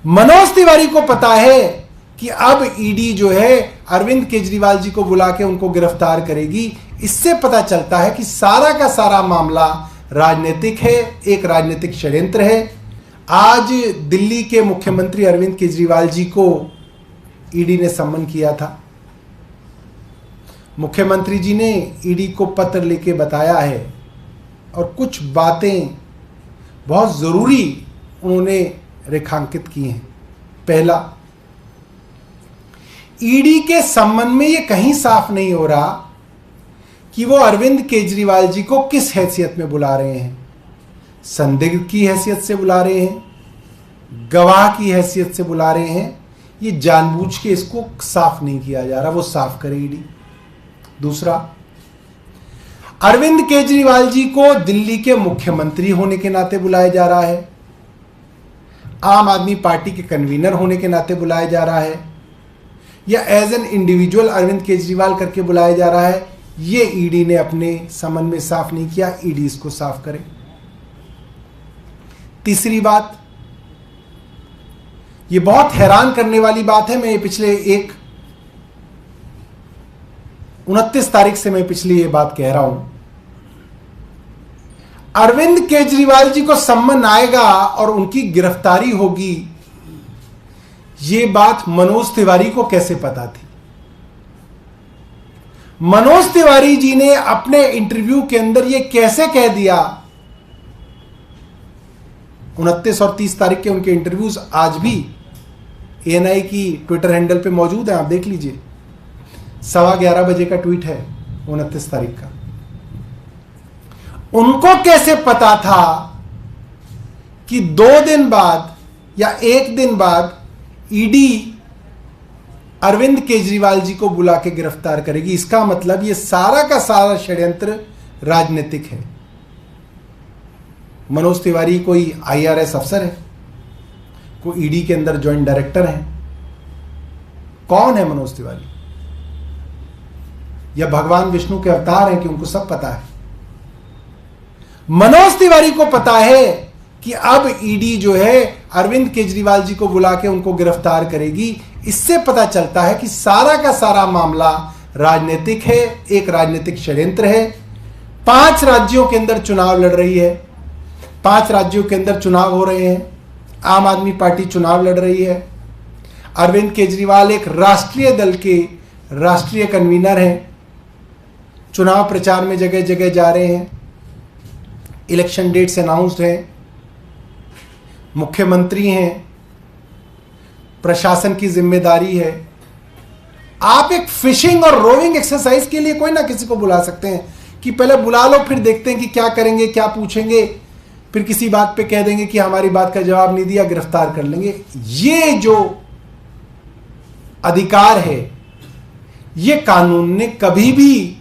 मनोज तिवारी को पता है कि अब ईडी जो है अरविंद केजरीवाल जी को बुला के उनको गिरफ्तार करेगी। इससे पता चलता है कि सारा का सारा मामला राजनीतिक है, एक राजनीतिक षड्यंत्र है। आज दिल्ली के मुख्यमंत्री अरविंद केजरीवाल जी को ईडी ने सम्मन किया था। मुख्यमंत्री जी ने ईडी को पत्र लेके बताया है और कुछ बातें बहुत जरूरी उन्होंने रेखांकित की हैं। पहला, ईडी के सम्मन में यह कहीं साफ नहीं हो रहा कि वो अरविंद केजरीवाल जी को किस हैसियत में बुला रहे हैं। संदिग्ध की हैसियत से बुला रहे हैं, गवाह की हैसियत से बुला रहे हैं, ये जानबूझ के इसको साफ नहीं किया जा रहा, वो साफ करे ईडी। दूसरा, अरविंद केजरीवाल जी को दिल्ली के मुख्यमंत्री होने के नाते बुलाया जा रहा है, आम आदमी पार्टी के कन्वीनर होने के नाते बुलाया जा रहा है, या as an individual Arvind Kejriwal करके बुलाया जा रहा है। ये ईडी ने अपने समन में साफ नहीं किया, ईडी इसको साफ करे। तीसरी बात, ये बहुत हैरान करने वाली बात है। मैं पिछले 29 तारीख से मैं पिछली ये बात कह रहा हूं। अरविंद केजरीवाल जी को सम्मन आएगा और उनकी गिरफ्तारी होगी, ये बात मनोज तिवारी को कैसे पता थी? मनोज तिवारी जी ने अपने इंटरव्यू के अंदर ये कैसे कह दिया? 29 और 30 तारीख के उनके इंटरव्यूज आज भी एएनआई की ट्विटर हैंडल पे मौजूद है, आप देख लीजिए। 11:15 बजे का ट्वीट है 29 तारीख का। उनको कैसे पता था कि 2 दिन बाद या 1 दिन बाद ईडी अरविंद केजरीवाल जी को बुला के गिरफ्तार करेगी? इसका मतलब ये सारा का सारा षड्यंत्र राजनीतिक है। मनोज तिवारी कोई आईआरएस अफसर है, कोई ईडी के अंदर ज्वाइंट डायरेक्टर है? कौन है मनोज तिवारी? या भगवान विष्णु के अवतार हैं कि उनको सब पता है? मनोज तिवारी को पता है कि अब ईडी जो है अरविंद केजरीवाल जी को बुला के उनको गिरफ्तार करेगी। इससे पता चलता है कि सारा का सारा मामला राजनीतिक है, एक राजनीतिक षड्यंत्र है। 5 राज्यों के अंदर चुनाव लड़ रही है, 5 राज्यों के अंदर चुनाव हो रहे हैं, आम आदमी पार्टी चुनाव लड़ रही है। अरविंद केजरीवाल एक राष्ट्रीय दल के राष्ट्रीय कन्वीनर हैं, चुनाव प्रचार में जगह जगह जा रहे हैं, इलेक्शन डेट्स अनाउंस्ड हैं, मुख्यमंत्री हैं, प्रशासन की जिम्मेदारी है। आप एक फिशिंग और रोविंग एक्सरसाइज के लिए कोई ना किसी को बुला सकते हैं कि पहले बुला लो, फिर देखते हैं कि क्या करेंगे, क्या पूछेंगे, फिर किसी बात पे कह देंगे कि हमारी बात का जवाब नहीं दिया, गिरफ्तार कर लेंगे। ये जो अधिकार है, ये कानून ने कभी भी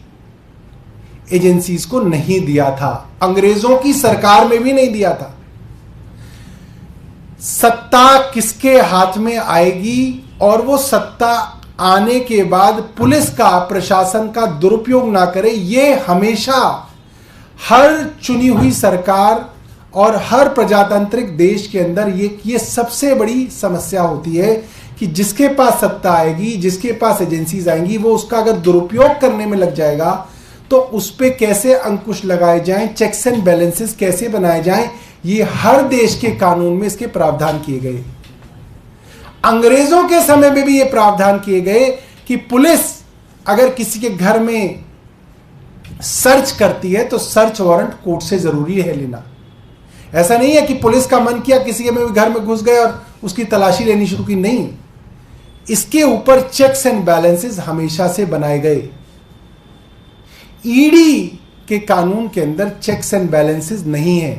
एजेंसीज को नहीं दिया था, अंग्रेजों की सरकार में भी नहीं दिया था। सत्ता किसके हाथ में आएगी और वो सत्ता आने के बाद पुलिस का, प्रशासन का दुरुपयोग ना करे, ये हमेशा हर चुनी हुई सरकार और हर प्रजातांत्रिक देश के अंदर ये सबसे बड़ी समस्या होती है कि जिसके पास सत्ता आएगी, जिसके पास एजेंसीज आएंगी, वो उसका अगर दुरुपयोग करने में लग जाएगा तो उस पे कैसे अंकुश लगाए जाएं, चेक्स एंड बैलेंसेस कैसे बनाए जाएं, ये हर देश के कानून में इसके प्रावधान किए गए। अंग्रेजों के समय में भी ये प्रावधान किए गए कि पुलिस अगर किसी के घर में सर्च करती है तो सर्च वारंट कोर्ट से जरूरी है लेना। ऐसा नहीं है कि पुलिस का मन किया किसी के घर में घुस गए और उसकी तलाशी लेनी शुरू की, नहीं। इसके ऊपर चेक्स एंड बैलेंसेस हमेशा से बनाए गए। ईडी के कानून के अंदर चेक्स एंड बैलेंसेस नहीं है।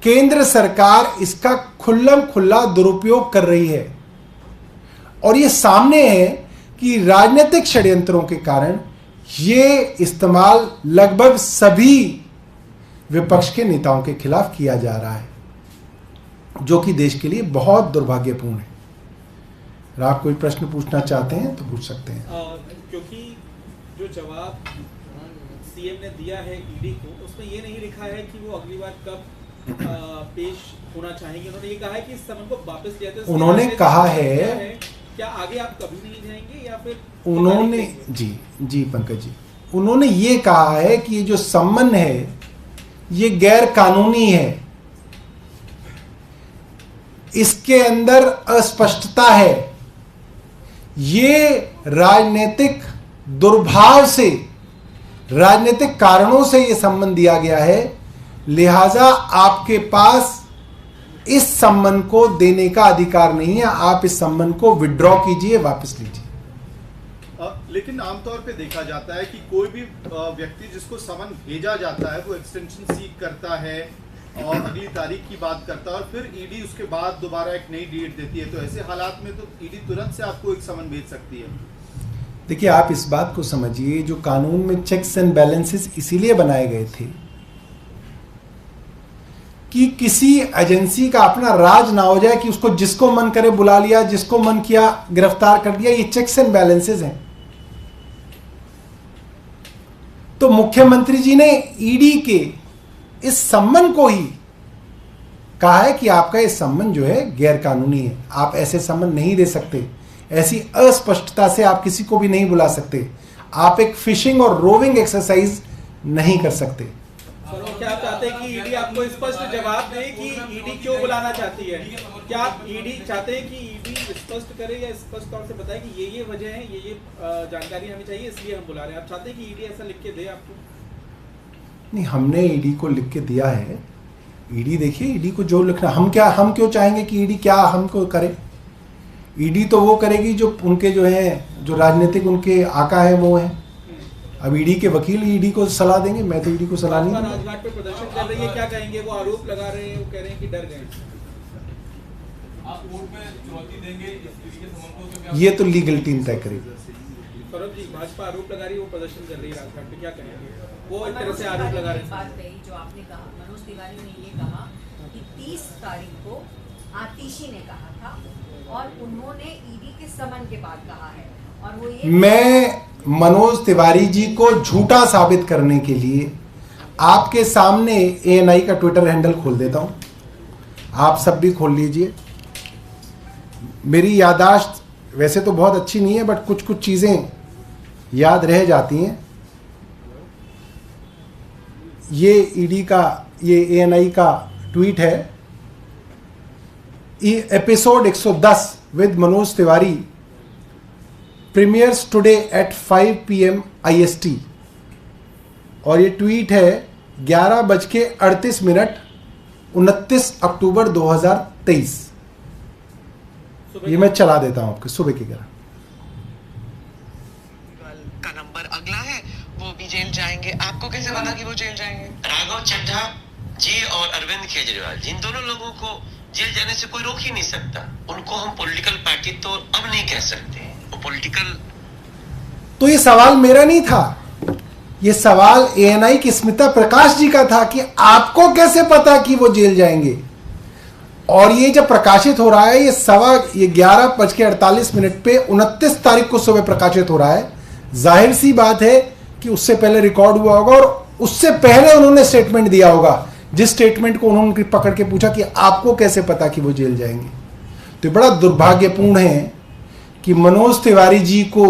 केंद्र सरकार इसका खुल्लम खुल्ला दुरुपयोग कर रही है और यह सामने है कि राजनीतिक षड्यंत्रों के कारण यह इस्तेमाल लगभग सभी विपक्ष के नेताओं के खिलाफ किया जा रहा है, जो कि देश के लिए बहुत दुर्भाग्यपूर्ण है। अगर आप कोई प्रश्न पूछना चाहते हैं तो पूछ सकते हैं। क्योंकि जो जवाब सीएम ने दिया है ईडी को, उसमें ये नहीं लिखा है कि वो अगली बार कब पेश होना चाहेंगे? उन्होंने ये कहा है कि इस समन को वापस लिया था। उन्होंने कहा है, क्या आगे आप कभी नहीं जाएंगे या फिर उन्होंने जी पंकज जी, उन्होंने ये कहा है कि ये जो सम्मन है ये गैर कानूनी है, इसके अंदर अस्पष्टता है, ये राजनीतिक दुर्भाव से, राजनीतिक कारणों से ये सम्मन दिया गया है, लिहाजा आपके पास इस सम्मन को देने का अधिकार नहीं है, आप इस सम्मन को विड्रॉ कीजिए, वापस लीजिए। लेकिन आमतौर पे देखा जाता है कि कोई भी व्यक्ति जिसको समन भेजा जाता है वो एक्सटेंशन सीक करता है और अगली तारीख की बात करता है और फिर ईडी उसके बाद दोबारा एक नई डेट देती है। तो ऐसे हालात में तो ईडी तुरंत से आपको एक समन भेज सकती है। देखिए, आप इस बात को समझिए, जो कानून में चेक्स एंड बैलेंसेस इसीलिए बनाए गए थे कि किसी एजेंसी का अपना राज ना हो जाए कि उसको जिसको मन करे बुला लिया, जिसको मन किया गिरफ्तार कर दिया। ये चेक्स एंड बैलेंसेस हैं। तो मुख्यमंत्री जी ने ईडी के इस सम्मन को ही कहा है कि आपका ये सम्मन जो है गैर कानूनी है, आप ऐसे सम्मन नहीं दे सकते, ऐसी अस्पष्टता से आप किसी को भी नहीं बुला सकते, आप एक फिशिंग और रोविंग एक्सरसाइज नहीं कर सकते। क्या आप चाहते हैं कि ईडी आपको स्पष्ट जवाब दे कि ईडी क्यों बुलाना चाहती है? क्या आप ईडी चाहते हैं कि ईडी स्पष्ट करे या स्पष्ट तौर से बताए कि ये वजह है, ये जानकारी हमें चाहिए इसलिए हम बुला रहे हैं? आप चाहते हैं कि ईडी ऐसा लिख के दे आपको? नहीं, हमने ईडी को लिख के दिया है। ईडी देखिए, ईडी को जो लिखना, हम क्यों चाहेंगे कि ईडी क्या हमको करे? ईडी तो वो करेगी जो उनके जो है, जो राजनीतिक उनके आका है वो है। अब ईडी के वकील ईडी को सलाह देंगे, मैं तो ईडी को सलाह नहीं दूंगा। राजघाट पे प्रदर्शन कर रही है, क्या कहेंगे? वो आरोप लगा रहे हैं, वो कह रहे हैं कि डर गए। आप कोर्ट में चुनौती देंगे इस ईडी के समन को? तो क्या ये तो लीगल टीम तय करेगी। सौरभ जी, भाजपा आरोप लगा रही है, वो प्रदर्शन कर रही है राजघाट पे, क्या कहेंगे? वो एक तरह से आरोप लगा रहे हैं। बात कही जो आपने कहा, मनोज तिवारी ने ये कहा कि 30 तारीख को आतिशी ने कहा था और उन्होंने ईडी के समन के बाद कहा है, और वो ये मैं मनोज तिवारी जी को झूठा साबित करने के लिए आपके सामने एएनआई का ट्विटर हैंडल खोल देता हूं, आप सब भी खोल लीजिए। मेरी याददाश्त वैसे तो बहुत अच्छी नहीं है, बट कुछ कुछ चीजें याद रह जाती हैं। ये ईडी का, ये एएनआई का ट्वीट है, episode 110 with Manoj Tiwari premiers today at 5 PM IST, और ये ट्वीट है 11:38 29 अक्टूबर 2023। ये मैं चला देता हूं आपके सुबह की 11 का नंबर अगला है, वो भी जेल जाएंगे। आपको कैसे पता कि वो जेल जाएंगे? राघव चड्ढा जी और अरविंद केजरीवाल, जिन दोनों लोगों को जेल जाने से कोई रोक ही नहीं सकता। उनको हम पॉलिटिकल पार्टी तो अब नहीं कह सकते, वो पॉलिटिकल। तो ये सवाल मेरा नहीं था, ये सवाल एएनआई की स्मिता प्रकाश जी का था कि आपको कैसे पता कि वो जेल जाएंगे। और ये जब प्रकाशित हो रहा है, ये 11:48 पे 29 तारीख को सुबह प्रकाशित हो रहा है, जाहिर सी बात है कि उससे पहले रिकॉर्ड हुआ होगा और उससे पहले उन्होंने स्टेटमेंट दिया होगा, जिस स्टेटमेंट को उन्होंने पकड़ के पूछा कि आपको कैसे पता कि वो जेल जाएंगे। तो बड़ा दुर्भाग्यपूर्ण है कि मनोज तिवारी जी को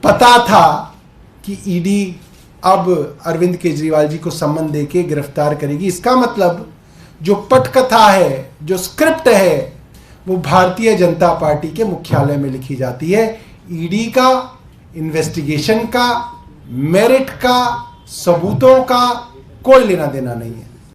पता था कि ईडी अब अरविंद केजरीवाल जी को सम्मन देके गिरफ्तार करेगी। इसका मतलब जो पटकथा है, जो स्क्रिप्ट है, वो भारतीय जनता पार्टी के मुख्यालय में लिखी जाती है। ईडी का, इन्वेस्टिगेशन का, मेरिट का, सबूतों का कोई लेना देना नहीं है।